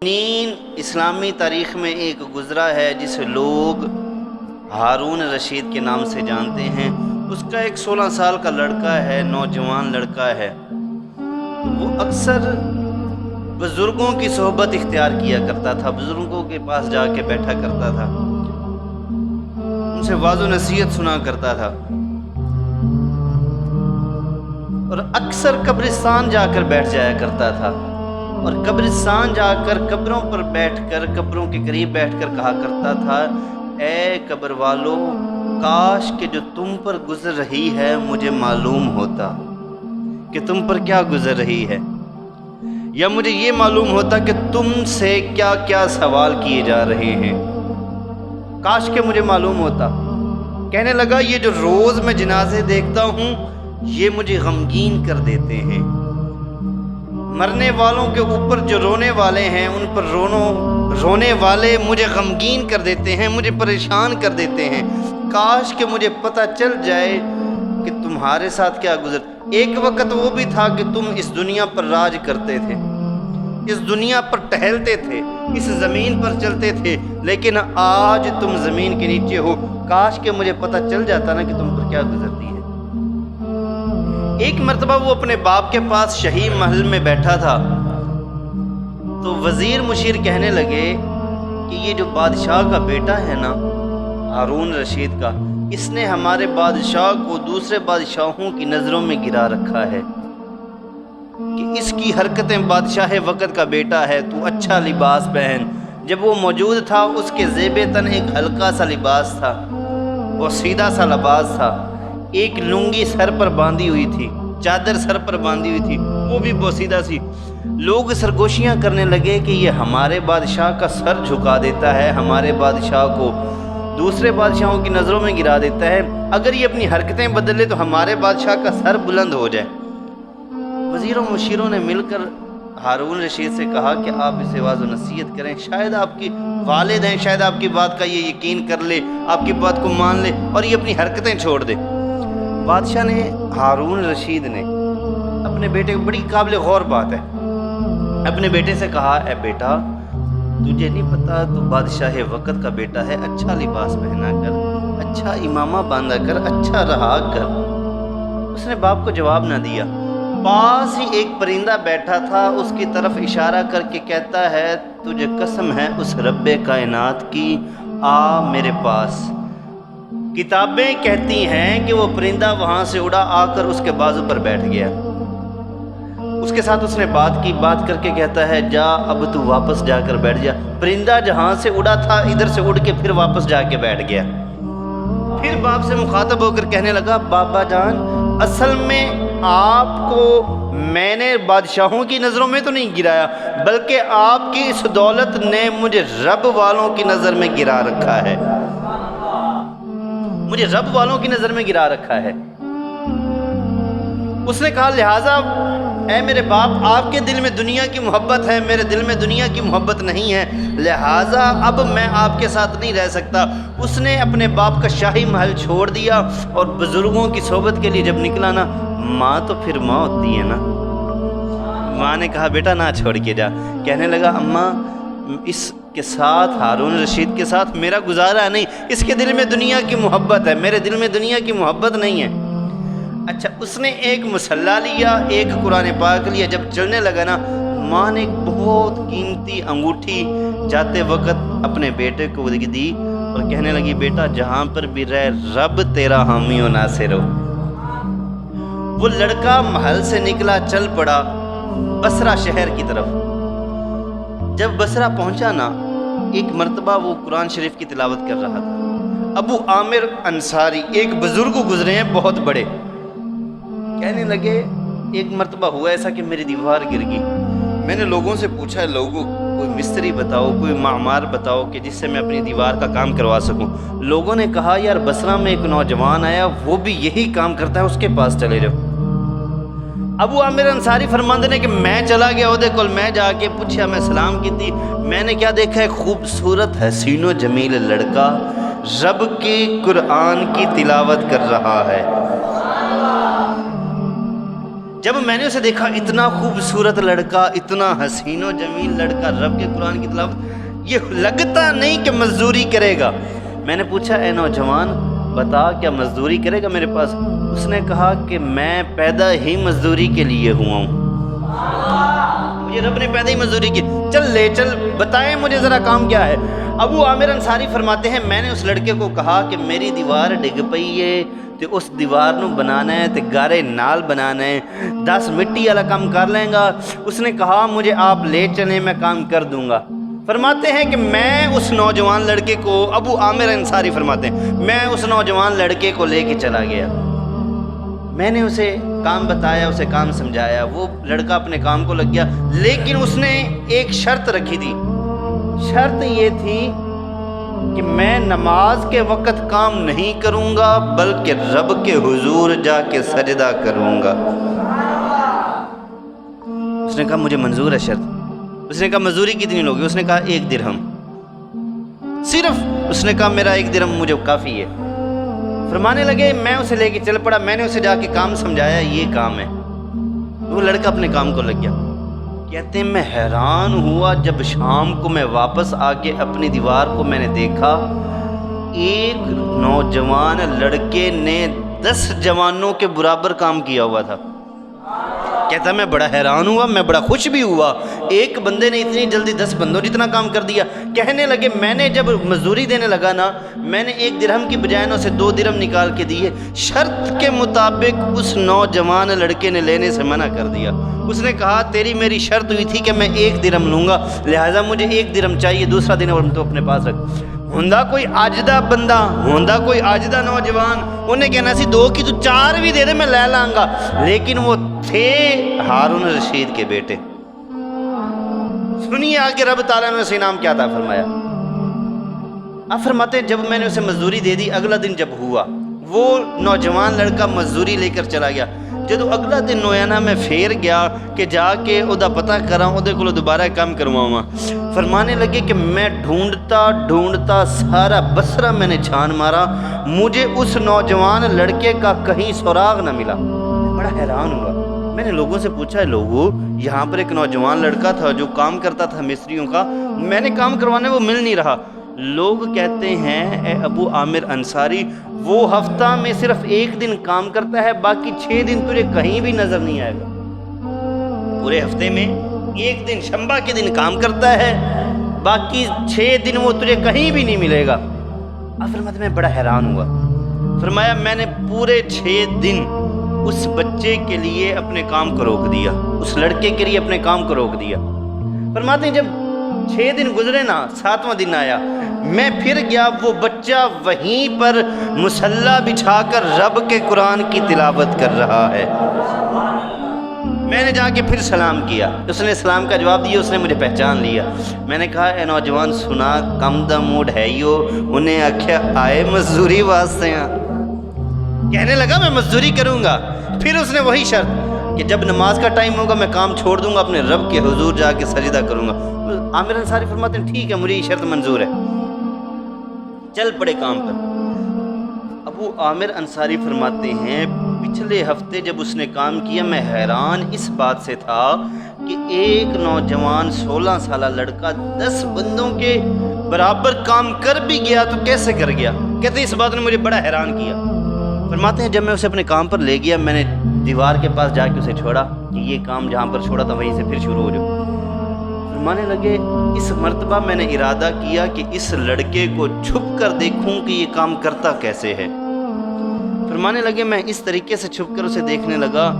اسلامی تاریخ میں ایک گزرا ہے جسے لوگ ہارون رشید کے نام سے جانتے ہیں۔ اس کا ایک 16 سال کا لڑکا ہے، نوجوان لڑکا ہے۔ وہ اکثر بزرگوں کی صحبت اختیار کیا کرتا تھا، بزرگوں کے پاس جا کے بیٹھا کرتا تھا، ان سے واعظ و نصیحت سنا کرتا تھا، اور اکثر قبرستان جا کر بیٹھ جایا کرتا تھا، اور قبرستان جا کر قبروں پر بیٹھ کر، قبروں کے قریب بیٹھ کر کہا کرتا تھا، اے قبر والو، کاش کہ جو تم پر گزر رہی ہے مجھے معلوم ہوتا کہ تم پر کیا گزر رہی ہے، یا مجھے یہ معلوم ہوتا کہ تم سے کیا کیا سوال کیے جا رہے ہیں، کاش کہ مجھے معلوم ہوتا۔ کہنے لگا یہ جو روز میں جنازے دیکھتا ہوں یہ مجھے غمگین کر دیتے ہیں، مرنے والوں کے اوپر جو رونے والے ہیں ان پر رونے والے مجھے غمگین کر دیتے ہیں، مجھے پریشان کر دیتے ہیں۔ کاش کہ مجھے پتہ چل جائے کہ تمہارے ساتھ کیا گزر۔ ایک وقت وہ بھی تھا کہ تم اس دنیا پر راج کرتے تھے، اس دنیا پر ٹہلتے تھے، اس زمین پر چلتے تھے، لیکن آج تم زمین کے نیچے ہو۔ کاش کہ مجھے پتہ چل جاتا نا کہ تم پر کیا گزرتی ہے۔ ایک مرتبہ وہ اپنے باپ کے پاس شاہی محل میں بیٹھا تھا، تو وزیر مشیر کہنے لگے کہ یہ جو بادشاہ کا بیٹا ہے نا، ہارون رشید کا، اس نے ہمارے بادشاہ کو دوسرے بادشاہوں کی نظروں میں گرا رکھا ہے کہ اس کی حرکتیں، بادشاہ وقت کا بیٹا ہے، تو اچھا لباس پہن۔ جب وہ موجود تھا اس کے زیب تن ایک ہلکا سا لباس تھا، وہ سیدھا سا لباس تھا، ایک لنگی سر پر باندھی ہوئی تھی، چادر سر پر باندھی ہوئی تھی، وہ بھی بوسیدہ سی۔ لوگ سرگوشیاں کرنے لگے کہ یہ ہمارے بادشاہ کا سر جھکا دیتا ہے، ہمارے بادشاہ کو دوسرے بادشاہوں کی نظروں میں گرا دیتا ہے، اگر یہ اپنی حرکتیں بدل لے تو ہمارے بادشاہ کا سر بلند ہو جائے۔ وزیروں مشیروں نے مل کر ہارون رشید سے کہا کہ آپ اسے واعظ و نصیحت کریں، شاید آپ کی والد ہیں، شاید آپ کی بات کا یہ یقین کر لے، آپ کی بات کو مان لے اور یہ اپنی حرکتیں چھوڑ دے۔ بادشاہ نے، ہارون رشید نے اپنے بیٹے کو، بڑی قابل غور بات ہے، اپنے بیٹے سے کہا، اے بیٹا، تجھے نہیں پتا تو بادشاہ وقت کا بیٹا ہے، اچھا لباس پہنا کر، اچھا امامہ باندھا کر، اچھا رہا کر۔ اس نے باپ کو جواب نہ دیا۔ پاس ہی ایک پرندہ بیٹھا تھا، اس کی طرف اشارہ کر کے کہتا ہے، تجھے قسم ہے اس رب کائنات کی، آ میرے پاس۔ کتابیں کہتی ہیں کہ وہ پرندہ وہاں سے اڑا آ کر اس کے بازو پر بیٹھ گیا، اس کے ساتھ اس نے بات کی، بات کر کے کہتا ہے، جا اب تو واپس جا کر بیٹھ جا۔ پرندہ جہاں سے اڑا تھا ادھر سے اڑ کے پھر واپس جا کے بیٹھ گیا۔ پھر باپ سے مخاطب ہو کر کہنے لگا، بابا جان، اصل میں آپ کو میں نے بادشاہوں کی نظروں میں تو نہیں گرایا، بلکہ آپ کی اس دولت نے مجھے رب والوں کی نظر میں گرا رکھا ہے، مجھے رب والوں کی نظر میں گرا رکھا ہے۔ اس نے کہا، لہٰذا اے میرے باپ، آپ کے دل میں دنیا کی محبت ہے، میرے دل میں دنیا کی محبت نہیں ہے، لہٰذا اب میں آپ کے ساتھ نہیں رہ سکتا۔ اس نے اپنے باپ کا شاہی محل چھوڑ دیا اور بزرگوں کی صحبت کے لیے جب نکلا نا، ماں تو پھر ماں ہوتی ہے نا، ماں نے کہا، بیٹا نہ چھوڑ کے جا۔ کہنے لگا، اماں، اس کے ساتھ، ہارون رشید کے ساتھ میرا گزارا نہیں، اس کے دل میں دنیا کی محبت ہے، میرے دل میں دنیا کی محبت نہیں ہے۔ اچھا، اس نے ایک مصحف لیا، ایک قرآن پاک لیا، جب چلنے لگا نا، ماں نے ایک بہت قیمتی انگوٹھی جاتے وقت اپنے بیٹے کو دی اور کہنے لگی، بیٹا جہاں پر بھی رہ، رب تیرا حامی و ناصر ہو۔ وہ لڑکا محل سے نکلا، چل پڑا بصرہ شہر کی طرف۔ جب بصرہ پہنچا نا، ایک مرتبہ وہ قرآن شریف کی تلاوت کر رہا تھا۔ ابو عامر انصاری، ایک بزرگ گزرے ہیں بہت بڑے، کہنے لگے، ایک مرتبہ ہوا ایسا کہ میری دیوار گر گئی، میں نے لوگوں سے پوچھا، لوگوں کوئی مستری بتاؤ، کوئی معمار بتاؤ کہ جس سے میں اپنی دیوار کا کام کروا سکوں۔ لوگوں نے کہا، یار بصرہ میں ایک نوجوان آیا، وہ بھی یہی کام کرتا ہے، اس کے پاس چلے جاؤ۔ ابو عامر انصاری فرماندے نے کہ میں چلا گیا اودے کول، میں جا کے پوچھا، میں سلام کی تھی، میں نے کیا دیکھا، ایک خوبصورت حسین و جمیل لڑکا رب کے قرآن کی تلاوت کر رہا ہے۔ جب میں نے اسے دیکھا اتنا خوبصورت لڑکا، اتنا حسین و جمیل لڑکا، رب کے قرآن کی تلاوت، یہ لگتا نہیں کہ مزدوری کرے گا۔ میں نے پوچھا اے نوجوان بتا کیا مزدوری کرے گا میرے پاس؟ اس نے کہا کہ میں پیدا ہی مزدوری کے لیے ہوا ہوں، مجھے رب نے پیدا ہی مزدوری کی، چل لے چل بتائیں مجھے ذرا کام کیا ہے۔ ابو عامر انصاری فرماتے ہیں میں نے اس لڑکے کو کہا کہ میری دیوار ڈگ پئی ہے تے اس دیوار نو بنانا ہے تے گارے نال بنانا ہے، 10 مٹی والا کام کر لیں گا۔ اس نے کہا مجھے آپ لے چلیں میں کام کر دوں گا۔ فرماتے ہیں کہ میں اس نوجوان لڑکے کو، ابو عامر انصاری فرماتے ہیں میں اس نوجوان لڑکے کو لے کے چلا گیا، میں نے اسے کام بتایا، اسے کام سمجھایا، وہ لڑکا اپنے کام کو لگ گیا، لیکن اس نے ایک شرط رکھی تھی۔ شرط یہ تھی کہ میں نماز کے وقت کام نہیں کروں گا بلکہ رب کے حضور جا کے سجدہ کروں گا۔ اس نے کہا مجھے منظور ہے شرط۔ اس نے کہا مزدوری کتنی لوگی؟ اس نے کہا 1 درہم صرف۔ اس نے کہا میرا 1 درہم مجھے کافی ہے۔ فرمانے لگے میں اسے لے کے چل پڑا، میں نے اسے جا کے کام سمجھایا یہ کام ہے، وہ لڑکا اپنے کام کو لگ گیا۔ کہتے ہیں میں حیران ہوا جب شام کو میں واپس آ کے اپنی دیوار کو میں نے دیکھا، ایک نوجوان لڑکے نے 10 جوانوں کے برابر کام کیا ہوا تھا۔ کہتا میں بڑا حیران ہوا، میں بڑا خوش بھی ہوا، ایک بندے نے اتنی جلدی 10 بندوں جتنا کام کر دیا۔ کہنے لگے میں نے جب مزدوری دینے لگا نا، میں نے 1 درہم کی بجائے نہ اسے 2 درہم نکال کے دیے۔ شرط کے مطابق اس نوجوان لڑکے نے لینے سے منع کر دیا۔ اس نے کہا تیری میری شرط ہوئی تھی کہ میں 1 درہم لوں گا، لہٰذا مجھے 1 درہم چاہیے، دوسرا درہم تو اپنے پاس رکھ۔ ہوندا کوئی آجدہ بندہ، ہوندا کوئی آجدہ نوجوان، انہیں کہنا سی 2 کی تو 4 بھی دے دے میں لے لاں گا، لیکن وہ تھے ہارون رشید کے بیٹے۔ سنیے آگے رب تعالیٰ نے اسے انعام کیا تھا فرمایا۔ آپ فرماتے ہیں جب میں نے اسے مزدوری دے دی، اگلا دن جب ہوا وہ نوجوان لڑکا مزدوری لے کر چلا گیا۔ جدو اگلا دن ہویا نا میں پھر گیا کہ جا کے او دا پتہ کراں، او دے کولوں دوبارہ کام کرواواں۔ فرمانے لگے کہ میں ڈھونڈتا ڈھونڈتا سارا بصرہ میں نے چھان مارا، مجھے اس نوجوان لڑکے کا کہیں سراغ نہ ملا۔ بڑا حیران ہوا، میں نے لوگوں سے پوچھا لوگوں یہاں پر ایک نوجوان لڑکا تھا جو کام کرتا تھا مستریوں کا، میں نے کام کروانے وہ مل نہیں رہا۔ لوگ کہتے ہیں اے ابو عامر انصاری وہ ہفتہ میں صرف 1 دن کام کرتا ہے، باقی 6 دن تجھے کہیں بھی نظر نہیں آئے گا۔ پورے ہفتے میں 1 دن شنبہ کے دن کام کرتا ہے، باقی 6 دن وہ تجھے کہیں بھی نہیں ملے گا۔ فرماتے میں بڑا حیران ہوا۔ فرمایا میں نے پورے 6 دن اس بچے کے لیے اپنے کام کو روک دیا، اس لڑکے کے لیے اپنے کام کو روک دیا۔ فرماتے ہیں جب 6 دن گزرے نا، 7واں دن آیا، میں پھر گیا، وہ بچہ وہیں پر مصلی بچھا کر رب کے قرآن کی تلاوت کر رہا ہے۔ میں نے جا کے پھر سلام کیا، اس نے سلام کا جواب دیا، اس نے مجھے پہچان لیا۔ میں نے کہا اے نوجوان سنا کم دا موڈ ہے یو؟ انہیں آکھیا آئے مزدوری واسطے ہیں۔ کہنے لگا میں مزدوری کروں گا۔ پھر اس نے وہی شرط کہ جب نماز کا ٹائم ہوگا میں کام چھوڑ دوں گا، اپنے رب کے حضور جا کے سجدہ کروں گا۔ عامر انصاری فرماتے ہیں ٹھیک ہے مجھے یہ شرط منظور ہے، چل پڑے کام پر۔ ابو عامر انصاری فرماتے ہیں پچھلے ہفتے جب اس نے کام کیا میں حیران اس بات سے تھا کہ ایک نوجوان 16 سالہ لڑکا 10 بندوں کے برابر کام کر بھی گیا تو کیسے کر گیا؟ کہتے ہیں اس بات نے مجھے بڑا حیران کیا۔ فرماتے ہیں جب میں اسے اپنے کام پر لے گیا، میں نے دیوار کے پاس جا کے اسے چھوڑا کہ یہ کام جہاں پر چھوڑا تھا وہیں سے پھر شروع ہو جاؤ۔ فرمانے لگے اس مرتبہ میں نے ارادہ کیا کہ اس لڑکے کو چھپ کر دیکھوں کہ یہ کام کرتا کیسے ہے۔ فرمانے لگے میں اس طریقے سے چھپ کر اسے دیکھنے لگا،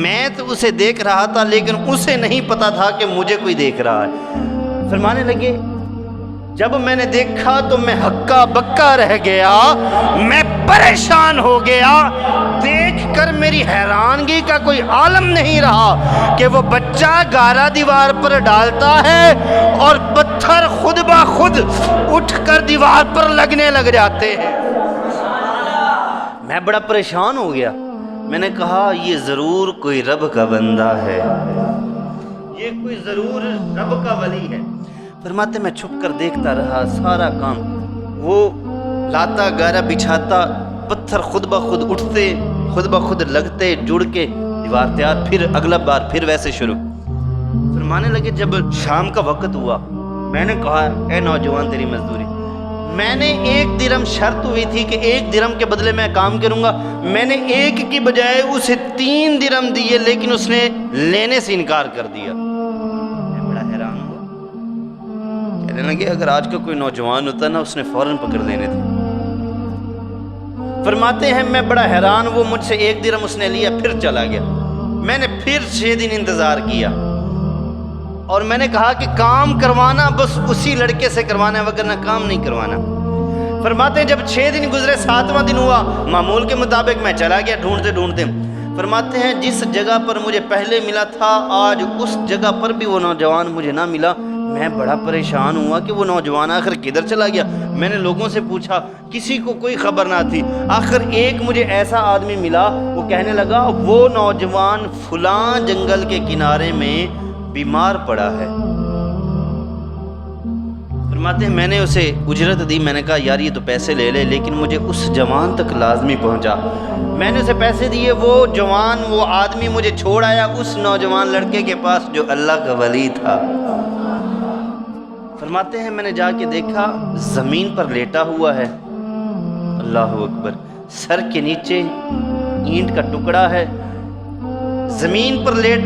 میں تو اسے دیکھ رہا تھا لیکن اسے نہیں پتا تھا کہ مجھے کوئی دیکھ رہا ہے۔ فرمانے لگے جب میں نے دیکھا تو میں ہکا بکا رہ گیا، میں پریشان ہو گیا، دیکھ کر میری حیرانگی کا کوئی عالم نہیں رہا کہ وہ بچہ گارا دیوار پر ڈالتا ہے اور پتھر خود بخود اٹھ کر دیوار پر لگنے لگ جاتے ہیں۔ میں بڑا پریشان ہو گیا، میں نے کہا یہ ضرور کوئی رب کا بندہ ہے، یہ کوئی ضرور رب کا ولی ہے۔ فرماتے میں چھپ کر دیکھتا رہا سارا کام، وہ لاتا گارا بچھاتا، پتھر خود بخود اٹھتے، خود بخود لگتے، جڑ کے دیوار تیار، پھر اگلا بار پھر ویسے شروع۔ فرمانے لگے جب شام کا وقت ہوا، میں نے کہا اے نوجوان تیری مزدوری، میں نے 1 درہم شرط ہوئی تھی کہ 1 درہم کے بدلے میں کام کروں گا، میں نے 1 کی بجائے اسے 3 درہم دیے، لیکن اس نے لینے سے انکار کر دیا۔ میں بڑا حیران ہوا، کہنے لگے اگر آج کا کوئی نوجوان ہوتا نا اس نے فوراً پکڑ لینے تھے۔ فرماتے ہیں میں بڑا حیران، وہ مجھ سے 1 درہم اس نے لیا، پھر چلا گیا۔ میں نے پھر 6 دن انتظار کیا اور میں نے کہا کہ کام کروانا بس اسی لڑکے سے کروانا ہے، وگرنہ کام نہیں کروانا۔ فرماتے ہیں جب 6 دن گزرے، 7واں دن ہوا، معمول کے مطابق میں چلا گیا ڈھونڈتے ڈھونڈتے۔ فرماتے ہیں جس جگہ پر مجھے پہلے ملا تھا آج اس جگہ پر بھی وہ نوجوان مجھے نہ ملا۔ میں بڑا پریشان ہوا کہ وہ نوجوان آخر کدھر چلا گیا۔ میں نے لوگوں سے پوچھا، کسی کو کوئی خبر نہ تھی۔ آخر ایک مجھے ایسا آدمی ملا، وہ کہنے لگا وہ نوجوان فلاں جنگل کے کنارے میں بیمار پڑا ہے۔ فرماتے ہیں میں نے اسے اجرت دی، میں نے کہا یار یہ تو پیسے لے لے، لیکن مجھے اس جوان تک لازمی پہنچا۔ میں نے اسے پیسے دیے، وہ جوان وہ آدمی مجھے چھوڑ آیا اس نوجوان لڑکے کے پاس جو اللہ کا ولی تھا۔ فرماتے ہیں میں نے جا کے دیکھا زمین پر لیٹا ہوا ہے، اللہ اکبر، سر کے نیچے اینٹ کا ٹکڑا ہے، زمین پر لیٹ،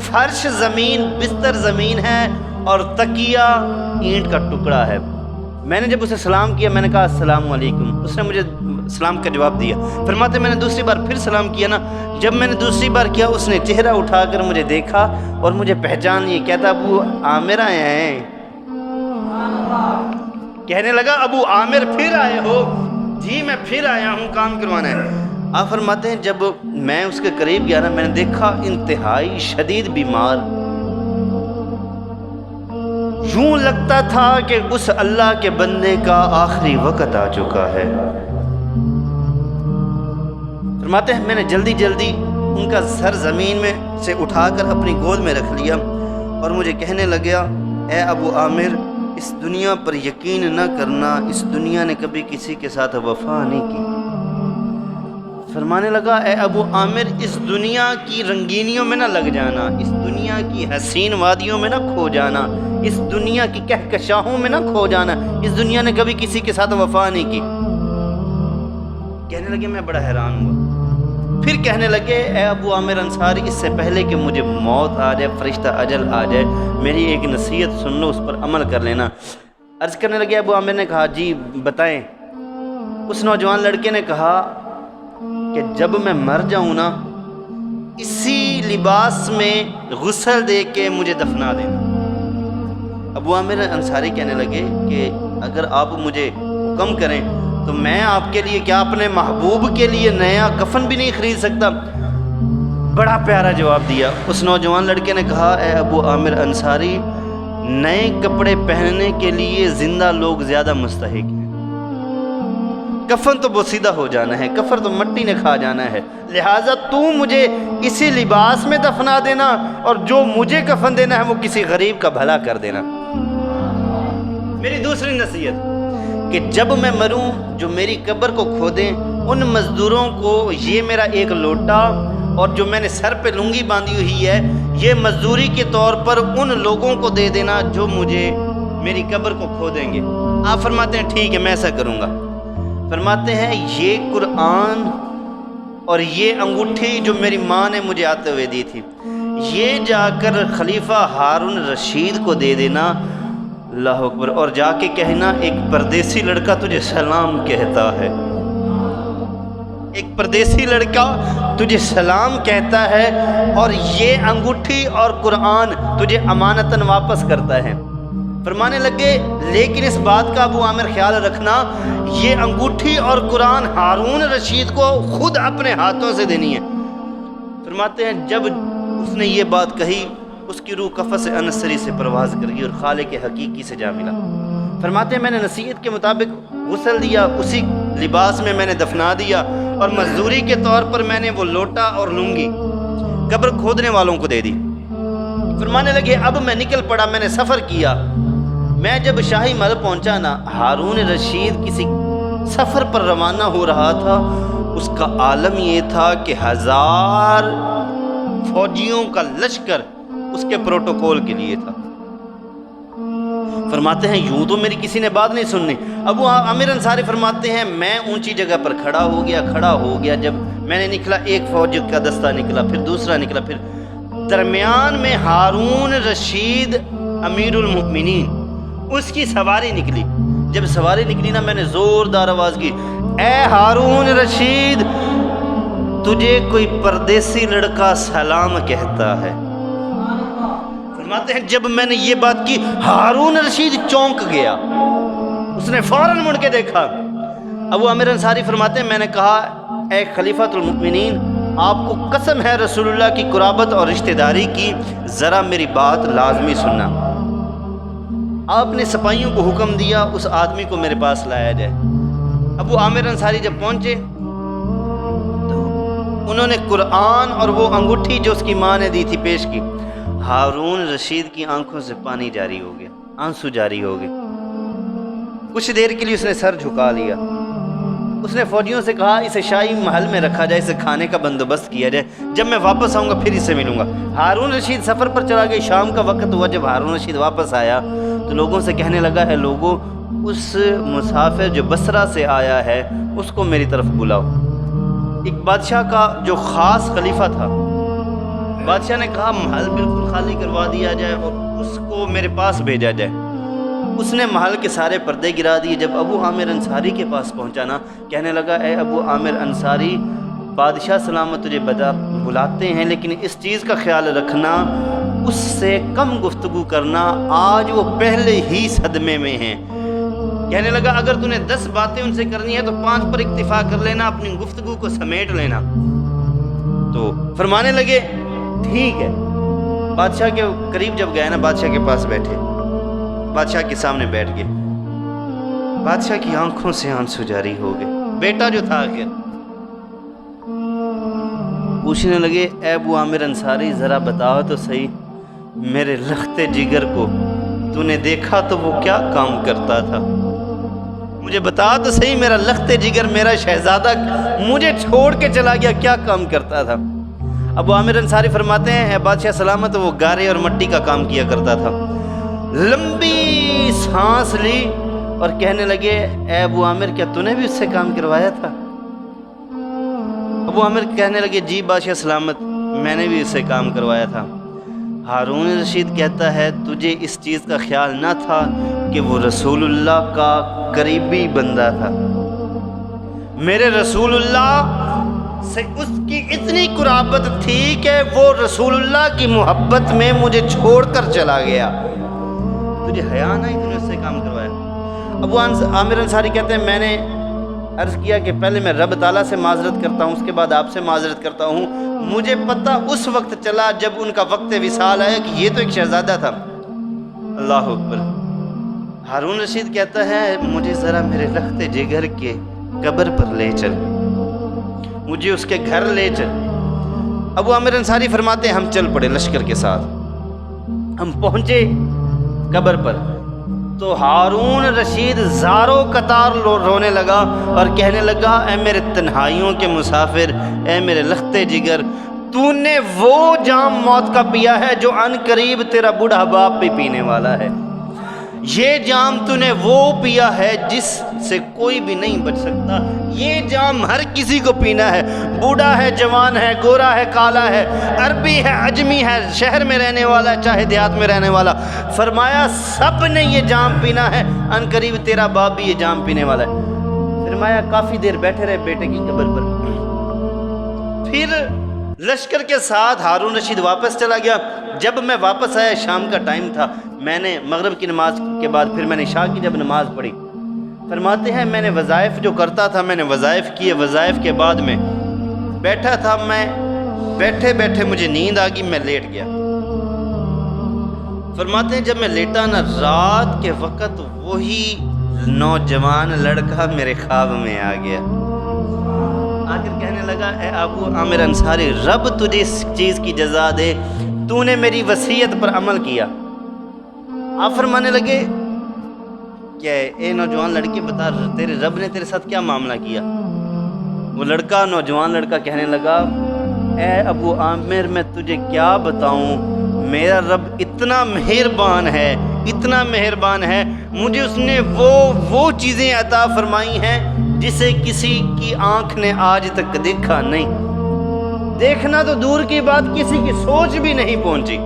فرش زمین، بستر زمین ہے اور تکیہ اینٹ کا ٹکڑا ہے۔ میں نے جب اسے سلام کیا، میں نے کہا السلام علیکم، اس نے مجھے سلام کا جواب دیا۔ فرماتے میں نے دوسری بار پھر سلام کیا نا، جب میں نے دوسری بار کیا اس نے چہرہ اٹھا کر مجھے دیکھا اور مجھے پہچان لیا، کہتا ابو عامر آئے ہیں۔ کہنے لگا ابو عامر پھر آئے ہو؟ جی میں پھر آیا ہوں، کام کروانا ہے۔ آپ فرماتے ہیں جب میں اس کے قریب گیا نا، میں نے دیکھا انتہائی شدید بیمار، یوں لگتا تھا کہ اس اللہ کے بندے کا آخری وقت آ چکا ہے۔ فرماتے ہیں میں نے جلدی جلدی ان کا سر زمین میں سے اٹھا کر اپنی گود میں رکھ لیا اور مجھے کہنے لگا اے ابو عامر، اس دنیا پر یقین نہ کرنا، اس دنیا نے کبھی کسی کے ساتھ وفا نہیں کی۔ فرمانے لگا اے ابو عامر، اس دنیا کی رنگینیوں میں نہ لگ جانا، اس دنیا کی حسین وادیوں میں نہ کھو جانا، اس دنیا کی کہکشاؤں میں نہ کھو جانا، اس دنیا نے کبھی کسی کے ساتھ وفا نہیں کی۔ کہنے لگے میں بڑا حیران ہوا، پھر کہنے لگے اے ابو عامر انصاری، اس سے پہلے کہ مجھے موت آ جائے، فرشتہ اجل آ جائے، میری ایک نصیحت سن لو، اس پر عمل کر لینا۔ عرض کرنے لگے، ابو عامر نے کہا جی بتائیں۔ اس نوجوان لڑکے نے کہا کہ جب میں مر جاؤں نا، اسی لباس میں غسل دے کے مجھے دفنا دینا۔ ابو عامر انصاری کہنے لگے کہ اگر آپ مجھے حکم کریں تو میں آپ کے لیے کیا اپنے محبوب کے لیے نیا کفن بھی نہیں خرید سکتا؟ بڑا پیارا جواب دیا۔ اس نوجوان لڑکے نے کہا اے ابو عامر انصاری، نئے کپڑے پہننے کے لیے زندہ لوگ زیادہ مستحق ہیں، کفن تو بوسیدہ ہو جانا ہے، کفن تو مٹی نے کھا جانا ہے، لہٰذا تو مجھے اسی لباس میں دفنا دینا اور جو مجھے کفن دینا ہے وہ کسی غریب کا بھلا کر دینا۔ میری دوسری نصیحت کہ جب میں مروں جو میری قبر کو کھودیں ان مزدوروں کو یہ میرا ایک لوٹا اور جو میں نے سر پہ لنگی باندھی ہوئی ہے یہ مزدوری کے طور پر ان لوگوں کو دے دینا جو مجھے میری قبر کو کھودیں گے۔ آپ فرماتے ہیں ٹھیک ہے میں ایسا کروں گا۔ فرماتے ہیں یہ قرآن اور یہ انگوٹھی جو میری ماں نے مجھے آتے ہوئے دی تھی، یہ جا کر خلیفہ ہارون رشید کو دے دینا، اللہ اکبر، اور جا کے کہنا ایک پردیسی لڑکا تجھے سلام کہتا ہے، ایک پردیسی لڑکا تجھے سلام کہتا ہے اور یہ انگوٹھی اور قرآن تجھے امانتاً واپس کرتا ہے۔ فرمانے لگے لیکن اس بات کا ابو عامر خیال رکھنا، یہ انگوٹھی اور قرآن ہارون رشید کو خود اپنے ہاتھوں سے دینی ہے۔ فرماتے ہیں جب اس نے یہ بات کہی اس کی روح قفس انصری سے پرواز کر گئی اور خالق حقیقی سے جا ملا۔ فرماتے ہیں میں نے نصیحت کے مطابق غسل دیا، اسی لباس میں نے دفنا دیا اور مزدوری کے طور پر میں نے وہ لوٹا اور لنگی قبر کھودنے والوں کو دے دی۔ فرمانے لگے اب میں نکل پڑا، میں نے سفر کیا۔ میں جب شاہی محل پہنچا نا، ہارون رشید کسی سفر پر روانہ ہو رہا تھا، اس کا عالم یہ تھا کہ 1000 فوجیوں کا لشکر اس کے پروٹوکول کے لیے تھا۔ فرماتے ہیں یوں تو میری کسی نے بات نہیں سننی۔ ابو عامر انصاری فرماتے ہیں میں اونچی جگہ پر کھڑا ہو گیا۔ جب میں نے نکلا، ایک فوج کا دستہ نکلا، پھر دوسرا نکلا، پھر درمیان میں ہارون رشید امیر المؤمنین، اس کی سواری نکلی۔ جب سواری نکلی نا، میں نے زوردار آواز کی، اے ہارون رشید، تجھے کوئی پردیسی لڑکا سلام کہتا ہے۔ فرماتے ہیں جب میں نے یہ بات کی، ہارون رشید چونک گیا، اس نے فوراً مڑ کے دیکھا۔ ابو عامر انصاری فرماتے ہیں میں نے کہا، اے خلیفۃ المؤمنین، آپ کو قسم ہے رسول اللہ کی قرابت اور رشتہ داری کی، ذرا میری بات لازمی سننا۔ آپ نے سپاہیوں کو حکم دیا اس آدمی کو میرے پاس لایا جائے۔ ابو عامر انصاری جب پہنچے تو انہوں نے قرآن اور وہ انگوٹھی جو اس کی ماں نے دی تھی پیش کی۔ ہارون رشید کی آنکھوں سے پانی جاری ہو گیا، آنسو جاری ہو گئے۔ کچھ دیر کے لیے اس نے سر جھکا لیا۔ اس نے فوجیوں سے کہا اسے شاہی محل میں رکھا جائے، اسے کھانے کا بندوبست کیا جائے، جب میں واپس آؤں گا پھر اسے ملوں گا۔ ہارون رشید سفر پر چلا گیا۔ شام کا وقت ہوا، جب ہارون رشید واپس آیا تو لوگوں سے کہنے لگا، اے لوگوں، اس مسافر جو بصرہ سے آیا ہے اس کو میری طرف بلاؤ۔ ایک بادشاہ کا جو خاص خلیفہ تھا، بادشاہ نے کہا محل بالکل خالی کروا دیا جائے اور اس کو میرے پاس بھیجا جائے۔ اس نے محل کے سارے پردے گرا دیے۔ جب ابو عامر انصاری کے پاس پہنچا نا، کہنے لگا، اے ابو عامر انصاری، بادشاہ سلامت تجھے بلاتے ہیں، لیکن اس چیز کا خیال رکھنا اس سے کم گفتگو کرنا، آج وہ پہلے ہی صدمے میں ہیں۔ کہنے لگا اگر تو نے 10 باتیں ان سے کرنی ہے تو 5 پر اکتفا کر لینا، اپنی گفتگو کو سمیٹ لینا۔ تو فرمانے لگے ٹھیک ہے۔ بادشاہ کے قریب جب گئے نا، بادشاہ کے پاس بیٹھے، بادشاہ کے سامنے بیٹھ گئے۔ بادشاہ کی آنکھوں سے آنسو جاری ہو گئے۔ بیٹا جو تھا آخر پوچھنے لگے، اے ابو عامر انصاری، ذرا بتاؤ تو صحیح، میرے لخت جگر کو تو نے دیکھا تو وہ کیا کام کرتا تھا؟ مجھے بتا تو صحیح، میرا لخت جگر، میرا شہزادہ مجھے چھوڑ کے چلا گیا، کیا کام کرتا تھا؟ ابو عامر انصاری فرماتے ہیں، اے بادشاہ سلامت، وہ گارے اور مٹی کا کام کیا کرتا تھا۔ لمبی سانس لی اور کہنے لگے، اے ابو عامر، کیا تو نے بھی اس سے کام کروایا تھا؟ ابو عامر کہنے لگے، جی بادشاہ سلامت، میں نے بھی اس سے کام کروایا تھا۔ ہارون رشید کہتا ہے، تجھے اس چیز کا خیال نہ تھا کہ وہ رسول اللہ کا قریبی بندہ تھا؟ میرے رسول اللہ سے اس کی اتنی قرابت تھی کہ وہ رسول اللہ کی محبت میں مجھے چھوڑ کر چلا گیا، تجھے حیا نہیں تو نے اس سے کام کروایا؟ ابو عامر انصاری کہتے ہیں، میں نے عرض کیا کہ پہلے میں رب تعالیٰ سے معذرت کرتا ہوں، اس کے بعد آپ سے معذرت کرتا ہوں۔ مجھے پتہ اس وقت چلا جب ان کا وقت وصال آیا کہ یہ تو ایک شہزادہ تھا۔ اللہ اکبر۔ ہارون رشید کہتا ہے، مجھے ذرا میرے لخت جگر کے قبر پر لے چل، مجھے اس کے گھر لے چل۔ ابو عامر انصاری فرماتے ہیں، ہم چل پڑے لشکر کے ساتھ۔ ہم پہنچے قبر پر تو ہارون رشید زاروں قطار رونے لگا اور کہنے لگا، اے میرے تنہائیوں کے مسافر، اے میرے لخت جگر، تو نے وہ جام موت کا پیا ہے جو عن قریب تیرا بوڑھا باپ بھی پینے والا ہے۔ یہ جام تو نے وہ پیا ہے جس سے کوئی بھی نہیں بچ سکتا۔ یہ جام ہر کسی کو پینا ہے، بوڑھا ہے، جوان ہے، گورا ہے، کالا ہے، عربی ہے، عجمی ہے، شہر میں رہنے والا ہے، چاہے دیہات میں رہنے والا۔ فرمایا سب نے یہ جام پینا ہے، ان قریب تیرا باپ بھی یہ جام پینے والا ہے۔ فرمایا کافی دیر بیٹھے رہے بیٹے کی قبر پر۔ پھر لشکر کے ساتھ ہارون رشید واپس چلا گیا۔ جب میں واپس آیا، شام کا ٹائم تھا، میں نے مغرب کی نماز کے بعد پھر میں نے عشاء کی جب نماز پڑھی، فرماتے ہیں میں نے وظائف جو کرتا تھا میں نے وظائف کیے۔ وظائف کے بعد میں بیٹھا تھا، میں بیٹھے بیٹھے مجھے نیند آ گئی، میں لیٹ گیا۔ فرماتے ہیں جب میں لیٹا نا، رات کے وقت وہی نوجوان لڑکا میرے خواب میں آ گیا۔ آخر کہنے لگا، اے ابو عامر انصاری، رب تجھے اس چیز کی جزا دے، تو نے میری وصیت پر عمل کیا۔ آپ فرمانے لگے کہ اے نوجوان لڑکی، بتا تیرے رب نے تیرے ساتھ کیا معاملہ کیا؟ وہ لڑکا، نوجوان لڑکا کہنے لگا، اے ابو عامر میں تجھے کیا بتاؤں، میرا رب اتنا مہربان ہے، اتنا مہربان ہے، مجھے اس نے وہ چیزیں عطا فرمائی ہیں جسے کسی کی آنکھ نے آج تک دیکھا نہیں، دیکھنا تو دور کی بات، کسی کی سوچ بھی نہیں پہنچی۔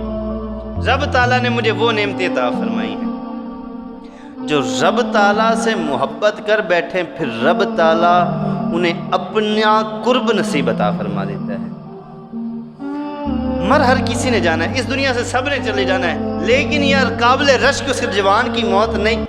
رب تعالیٰ نے مجھے وہ نعمتیں عطا فرمائی ہیں۔ جو رب تعالیٰ سے محبت کر بیٹھے پھر رب تعالیٰ انہیں اپنا قرب نصیب عطا فرما دیتا ہے۔ مر ہر کسی نے جانا ہے، اس دنیا سے سب نے چلے جانا ہے، لیکن یار قابل رشک اس کے جوان کی موت نہیں۔